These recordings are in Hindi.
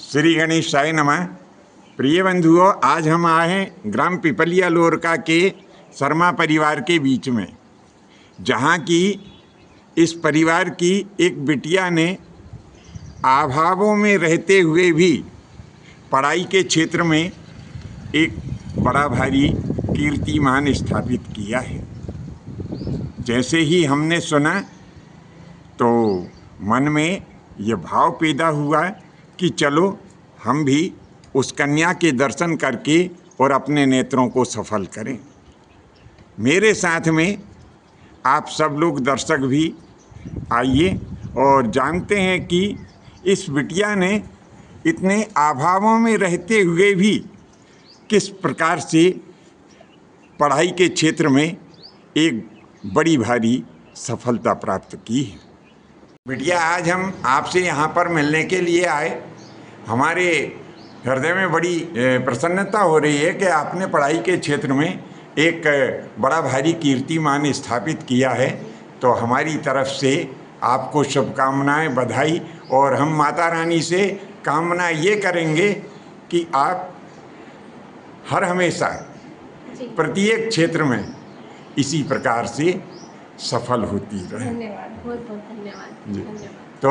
श्री गणेशाय नमः। प्रिय बंधुओं, आज हम आए हैं ग्राम पिपलिया लोरका के शर्मा परिवार के बीच में, जहाँ की इस परिवार की एक बिटिया ने अभावों में रहते हुए भी पढ़ाई के क्षेत्र में एक बड़ा भारी कीर्तिमान स्थापित किया है। जैसे ही हमने सुना तो मन में ये भाव पैदा हुआ कि चलो हम भी उस कन्या के दर्शन करके और अपने नेत्रों को सफल करें। मेरे साथ में आप सब लोग दर्शक भी आइए और जानते हैं कि इस बिटिया ने इतने अभावों में रहते हुए भी किस प्रकार से पढ़ाई के क्षेत्र में एक बड़ी भारी सफलता प्राप्त की है। बिटिया, आज हम आपसे यहाँ पर मिलने के लिए आए। हमारे हृदय में बड़ी प्रसन्नता हो रही है कि आपने पढ़ाई के क्षेत्र में एक बड़ा भारी कीर्तिमान स्थापित किया है। तो हमारी तरफ से आपको शुभकामनाएं, बधाई, और हम माता रानी से कामना ये करेंगे कि आप हर हमेशा प्रत्येक क्षेत्र में इसी प्रकार से सफल होती रहे। धन्यवाद, बहुत बहुत धन्यवाद। जी। तो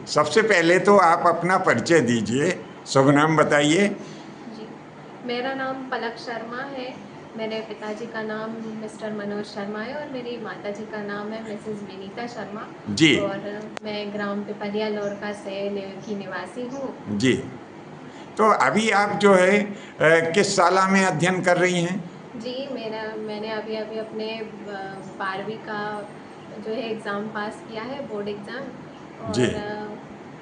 सबसे पहले तो आप अपना परिचय दीजिए, शुभ नाम बताइए। जी, मेरा नाम पलक शर्मा है। मेरे पिताजी का नाम मिस्टर मनोज शर्मा है और मेरी माताजी का नाम है मिसेस विनीता शर्मा जी। और मैं ग्राम पिपलिया लोरका से की निवासी हूँ। जी। तो अभी आप जो है किस शाला में अध्ययन कर रही हैं? जी, मैंने अभी अपने 12वीं का जो है एग्ज़ाम पास किया है, बोर्ड एग्ज़ाम। और जी।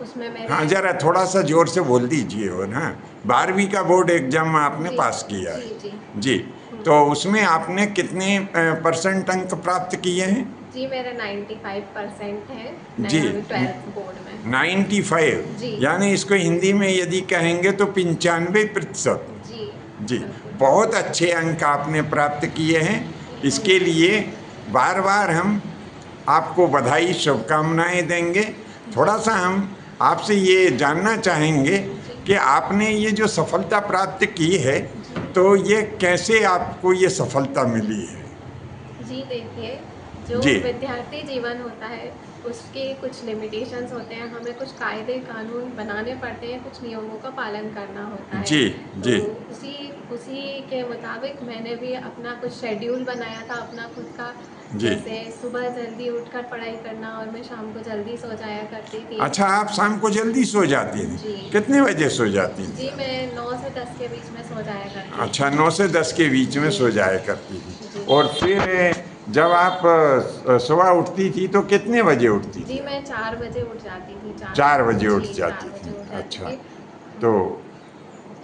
उसमें मेरे हाँ, जरा थोड़ा सा जोर से बोल दीजिए। हो ना, 12वीं का बोर्ड एग्जाम आपने पास किया है? जी। जी। तो उसमें आपने कितने परसेंट अंक प्राप्त किए हैं? जी, मेरा 95% है। जी। 12th बोर्ड में 95? जी। यानी इसको हिंदी में यदि कहेंगे तो 95%। जी जी, बहुत अच्छे अंक आपने प्राप्त किए हैं। इसके लिए बार बार हम आपको बधाई, शुभकामनाएं देंगे। थोड़ा सा हम आपसे ये जानना चाहेंगे कि आपने ये जो सफलता प्राप्त की है, तो ये कैसे आपको ये सफलता मिली है? जी, देखिए, जो जी। विद्यार्थी जीवन होता है उसके कुछ लिमिटेशंस होते हैं। हमें कुछ कायदे कानून बनाने पड़ते हैं, कुछ नियमों का पालन करना होता है। जी। जी। तो उसी के मुताबिक मैंने भी अपना कुछ शेड्यूल बनाया था, अपना खुद का। जी। जैसे सुबह जल्दी उठकर पढ़ाई करना और मैं शाम को जल्दी सो जाया करती थी। अच्छा, आप शाम को जल्दी सो जाती थी? जी। कितने बजे सो जाती थी? जी, मैं 9 से 10 के बीच में सो जाया करती थी। अच्छा, 9 से 10 के बीच में सो जाया करती थी। और फिर जब आप सुबह उठती थी तो कितने बजे उठती थी? जी, मैं 4 बजे उठ जाती थी। 4 बजे उठ जी, जाती 4 बजे थी। उठ जाती अच्छा, थी। तो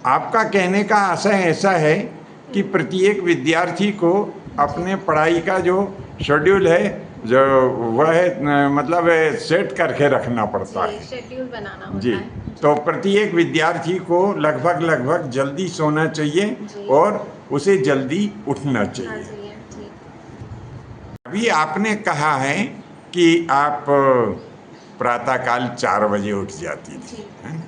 आपका कहने का आशय ऐसा है कि प्रत्येक विद्यार्थी को अपने पढ़ाई का जो शेड्यूल है, जो वह मतलब सेट करके रखना पड़ता जी, है। शेड्यूल बनाना होता जी। है। तो प्रत्येक विद्यार्थी को लगभग जल्दी सोना चाहिए जी। और उसे जल्दी उठना हाँ चाहिए। जी, जी। अभी आपने कहा है कि आप प्रातःकाल 4 बजे उठ जाती थी, जी। है ना?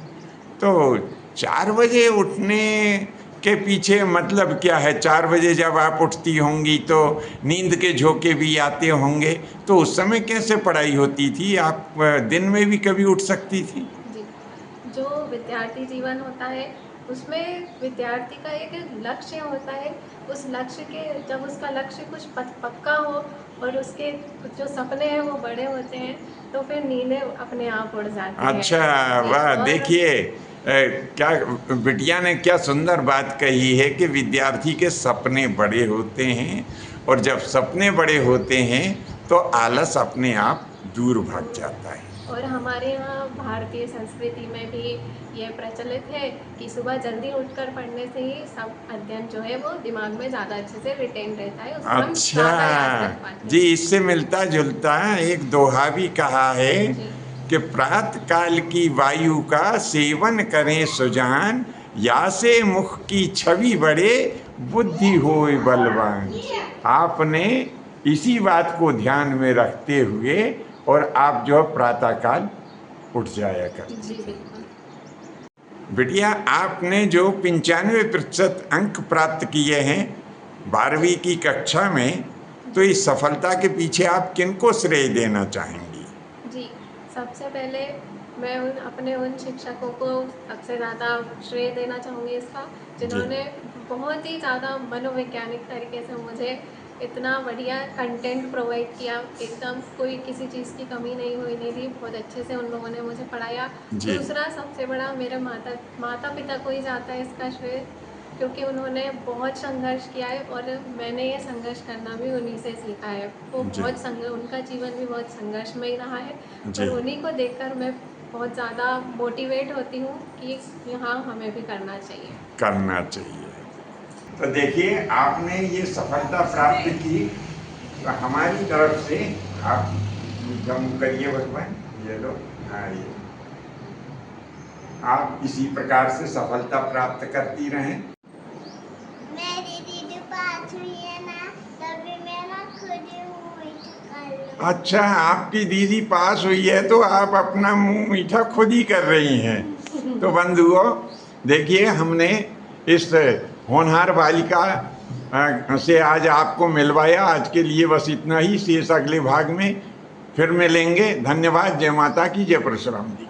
तो 4 बजे उठने के पीछे मतलब क्या है? 4 बजे जब आप उठती होंगी तो नींद के झोंके भी आते होंगे, तो उस समय कैसे पढ़ाई होती थी? आप दिन में भी कभी उठ सकती थी? जी, जो विद्यार्थी जीवन होता है उसमें विद्यार्थी का एक लक्ष्य होता है। उस लक्ष्य के जब उसका लक्ष्य कुछ पक्का हो और उसके जो सपने हैं वो बड़े होते हैं, तो फिर नींदें अपने आप उड़ जाती हैं। अच्छा, जी। वाह! और देखिए क्या बिटिया ने क्या सुंदर बात कही है कि विद्यार्थी के सपने बड़े होते हैं, और जब सपने बड़े होते हैं तो आलस अपने आप दूर भाग जाता है। और हमारे यहाँ भारतीय संस्कृति में भी ये प्रचलित है कि सुबह जल्दी उठकर पढ़ने से ही सब अध्ययन जो है वो दिमाग में ज़्यादा अच्छे से रिटेन रहता है, उसको हम ज़्यादा याद रख पाते अच्छा हैं। जी, इससे मिलता जुलता एक दोहा भी कहा है जी। कि प्रातः काल की वायु का सेवन करें सुजान, या से मुख की छवि बढ़े बुद्धि होए बलवान। आपने इसी बात को ध्यान में रखते हुए और आप जो प्रातःकाल उठ जाया करते जी, थे। बिल्कुल। बिटिया, आपने जो 95% अंक प्राप्त किए हैं 12वीं की कक्षा में, तो इस सफलता के पीछे आप किनको श्रेय देना चाहेंगी? जी, सबसे पहले मैं अपने उन शिक्षकों को सबसे ज़्यादा श्रेय देना चाहूँगी इसका, जी। जिन्होंने बहुत ही ज़्यादा मनोवैज्ञानिक तरीके से मुझे इतना बढ़िया कंटेंट प्रोवाइड किया, एकदम कोई किसी चीज़ की कमी नहीं होने दी, बहुत अच्छे से उन लोगों ने मुझे पढ़ाया। जी। दूसरा सबसे बड़ा मेरे माता पिता को ही जाता है इसका श्रेय, क्योंकि उन्होंने बहुत संघर्ष किया है और मैंने ये संघर्ष करना भी उन्हीं से सीखा है। वो जी। उनका जीवन भी बहुत संघर्षमय रहा है, जी। पर उन्हीं को देखकर मैं बहुत ज़्यादा मोटिवेट होती हूँ कि हाँ, हमें भी करना चाहिए। करना चाहिए। तो देखिए, आपने ये सफलता प्राप्त की, तो हमारी तरफ से आप जम करिए भगवान, ये लो। हाँ, ये आप इसी प्रकार से सफलता प्राप्त करती रहें। मेरी दीदी पास हुई है ना, तभी मैं ना खुद ही मुंह मीठा कर लूं। अच्छा, आपकी दीदी पास हुई है तो आप अपना मुंह मीठा खुद ही कर रही हैं। तो बंधुओं, देखिए, हमने इस होनहार बालिका से आज आपको मिलवाया। आज के लिए बस इतना ही। शेष अगले भाग में फिर मिलेंगे। धन्यवाद। जय माता की, जय परशुराम जी।